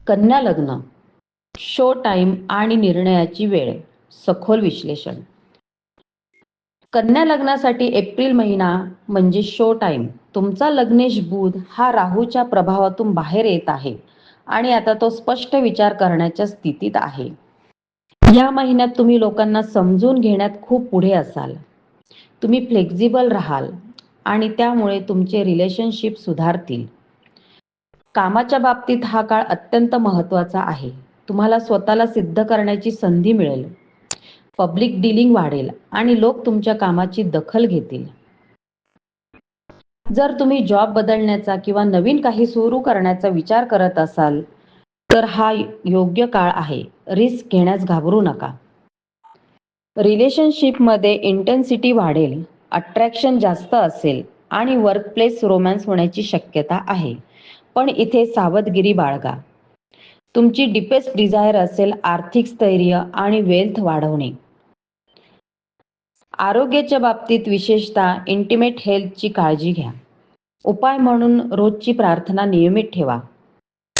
कन्या लग्न, show time आणि निर्णयाची वेळ, सखोल विश्लेषण. कन्या लग्नासाठी एप्रिल महिना म्हणजे शो टाइम. तुमचा लग्नेश बुध हा राहूच्या प्रभावातून बाहेर येत आहे आणि आता तो स्पष्ट विचार करण्याच्या स्थितीत आहे. या महिन्यात तुम्ही लोकांना समजून घेण्यात खूप पुढे असाल. तुम्ही फ्लेक्झिबल राहाल आणि त्यामुळे तुमचे रिलेशनशिप सुधारतील. कामाच्या बाबतीत हा काळ अत्यंत महत्त्वाचा आहे. तुम्हाला स्वतःला सिद्ध करण्याची संधी मिळेल. पब्लिक डीलिंग वाढेल आणि लोक तुमच्या कामाची दखल घेतील. जर तुम्ही जॉब बदलण्याचा किंवा नवीन काही सुरू करण्याचा विचार करत असाल, तर हा योग्य काळ आहे. रिस्क घेण्यास घाबरू नका. रिलेशनशिपमध्ये इंटेन्सिटी वाढेल, अट्रॅक्शन जास्त असेल आणि वर्कप्लेस रोमॅन्स होण्याची शक्यता आहे. पण इथे सावधगिरी बाळगा. तुमची डीपेस्ट डिझायर असेल आर्थिक स्थैर्य आणि वेल्थ वाढवणे. आरोग्याच्या बाबतीत विशेषतः इंटिमेट हेल्थची काळजी घ्या. उपाय म्हणून रोजची प्रार्थना नियमित ठेवा.